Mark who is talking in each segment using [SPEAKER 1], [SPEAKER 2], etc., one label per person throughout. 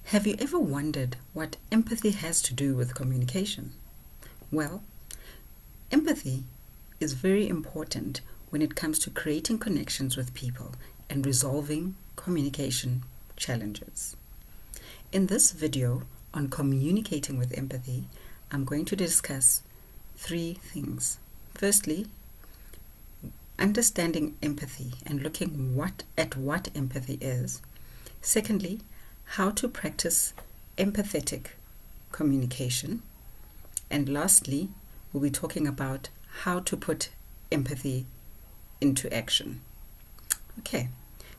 [SPEAKER 1] Have you ever wondered what empathy has to do with communication? Well, empathy is very important when it comes to creating connections with people and resolving communication challenges. In this video on communicating with empathy, I'm going to discuss 3 things. Firstly, understanding empathy and looking at what empathy is. Secondly, how to practice empathetic communication. And lastly, we'll be talking about how to put empathy into action. Okay,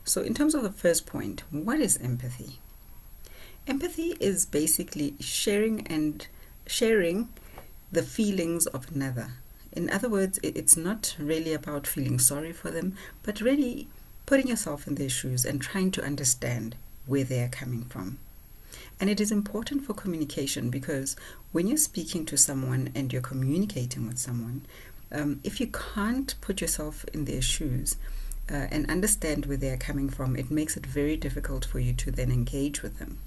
[SPEAKER 1] so in terms of the first point, what is empathy? Empathy is basically sharing the feelings of another. In other words, it's not really about feeling sorry for them, but really putting yourself in their shoes and trying to understand where they are coming from. And it is important for communication because when you're speaking to someone and you're communicating with someone, if you can't put yourself in their shoes and understand where they are coming from, it makes it very difficult for you to then engage with them.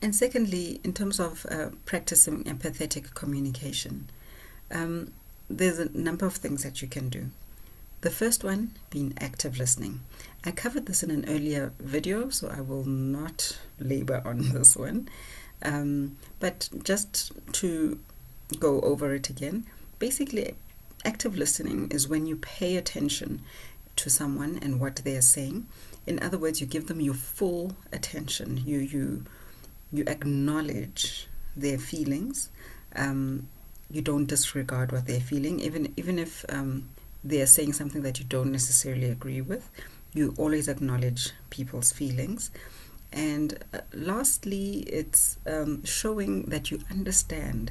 [SPEAKER 1] And secondly, in terms of practicing empathetic communication, there's a number of things that you can do. The first one being active listening. I covered this in an earlier video, so I will not labor on this one. But just to go over it again, basically active listening is when you pay attention to someone and what they are saying. In other words, you give them your full attention. You acknowledge their feelings. You don't disregard what they're feeling, even if they are saying something that you don't necessarily agree with. You always acknowledge people's feelings. And lastly, it's showing that you understand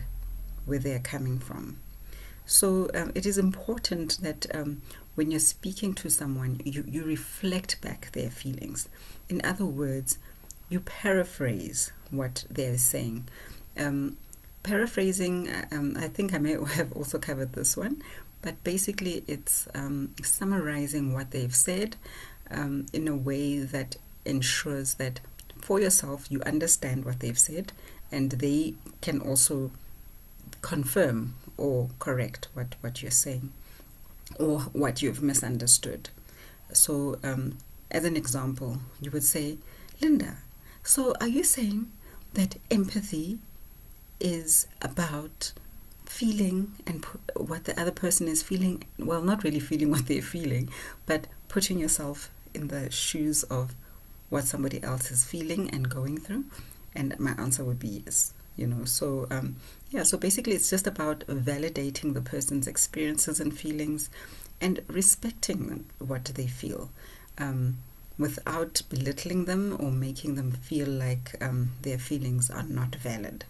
[SPEAKER 1] where they're coming from. So it is important that when you're speaking to someone, you reflect back their feelings. In other words, you paraphrase what they're saying. Paraphrasing, I think I may have also covered this one, but basically it's summarizing what they've said in a way that ensures that for yourself you understand what they've said and they can also confirm or correct what you're saying or what you've misunderstood. So as an example, you would say, Linda, so are you saying that empathy is about feeling and what the other person is feeling? Well, not really feeling what they're feeling, but putting yourself in the shoes of what somebody else is feeling and going through. And my answer would be yes. So so basically it's just about validating the person's experiences and feelings and respecting what they feel, without belittling them or making them feel like their feelings are not valid.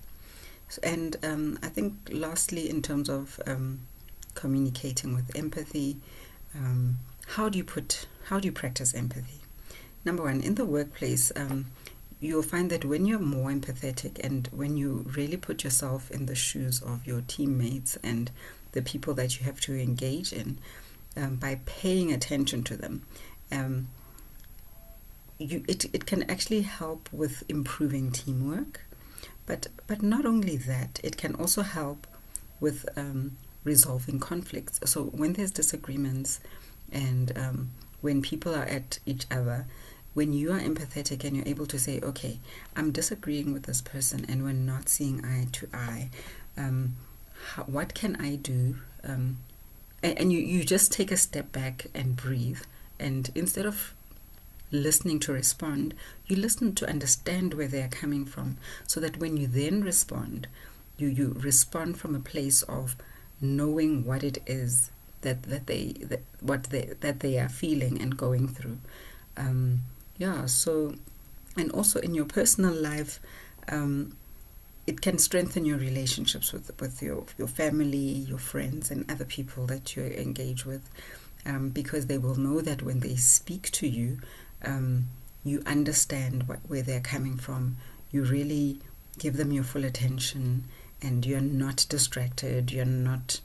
[SPEAKER 1] And I think lastly, in terms of communicating with empathy, how do you practice empathy? Number one, in the workplace, you'll find that when you're more empathetic and when you really put yourself in the shoes of your teammates and the people that you have to engage in, by paying attention to them, it can actually help with improving teamwork. But not only that, it can also help with resolving conflicts. So when there's disagreements and when people are at each other, when you are empathetic and you're able to say, okay, I'm disagreeing with this person and we're not seeing eye to eye, what can I do? And you just take a step back and breathe. And instead of listening to respond, you listen to understand where they are coming from, so that when you then respond, you respond from a place of knowing what it is that they are feeling and going through. So, and also in your personal life, it can strengthen your relationships with your family, your friends, and other people that you engage with, because they will know that when they speak to you, you understand where they're coming from. You really give them your full attention and you're not distracted. You're not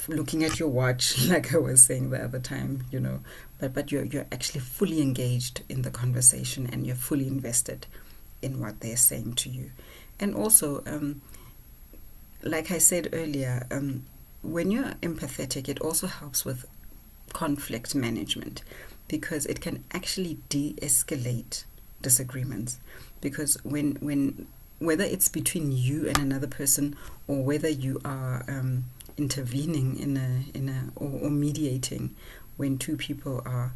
[SPEAKER 1] looking at your watch like I was saying the other time, but you're actually fully engaged in the conversation and you're fully invested in what they're saying to you. And also, like I said earlier, when you're empathetic, it also helps with conflict management, because it can actually de-escalate disagreements. Because when whether it's between you and another person, or whether you are intervening or mediating when two people are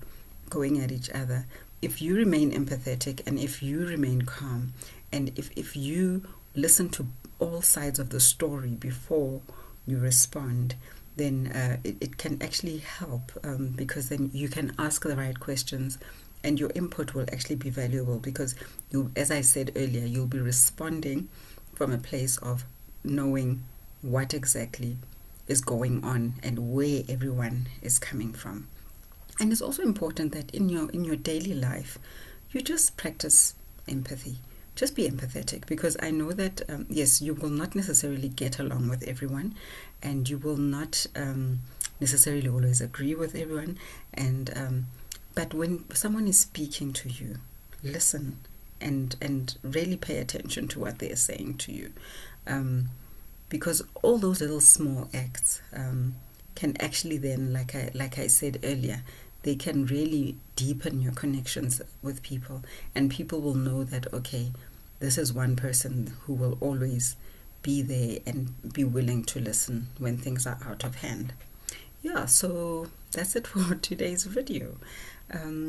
[SPEAKER 1] going at each other, if you remain empathetic and if you remain calm, and if you listen to all sides of the story before you respond, then it can actually help, because then you can ask the right questions and your input will actually be valuable, because you, as I said earlier, you'll be responding from a place of knowing what exactly is going on and where everyone is coming from. And it's also important that in your daily life, you just practice empathy. Just be empathetic, because I know that, yes, you will not necessarily get along with everyone, and you will not necessarily always agree with everyone. And but when someone is speaking to you, listen and really pay attention to what they're saying to you, because all those little small acts can actually then, like I said earlier, they can really deepen your connections with people, and people will know that, okay, this is one person who will always be there and be willing to listen when things are out of hand. Yeah, so that's it for today's video.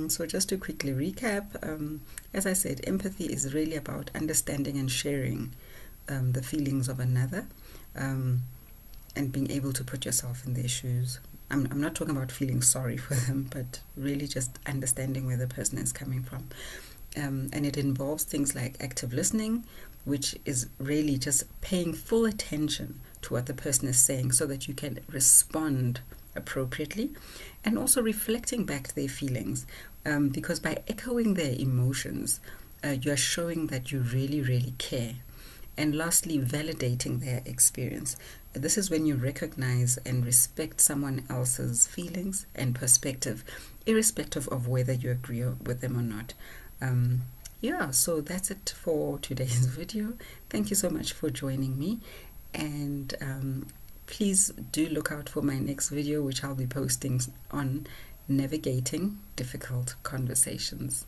[SPEAKER 1] So just to quickly recap, as I said, empathy is really about understanding and sharing the feelings of another, and being able to put yourself in their shoes. I'm not talking about feeling sorry for them, but really just understanding where the person is coming from. And it involves things like active listening, which is really just paying full attention to what the person is saying so that you can respond appropriately, and also reflecting back their feelings, because by echoing their emotions, you're showing that you really, really care. And lastly, validating their experience. This is when you recognize and respect someone else's feelings and perspective, irrespective of whether you agree with them or not. Yeah, so that's it for today's video. Thank you so much for joining me, and please do look out for my next video, which I'll be posting on navigating difficult conversations.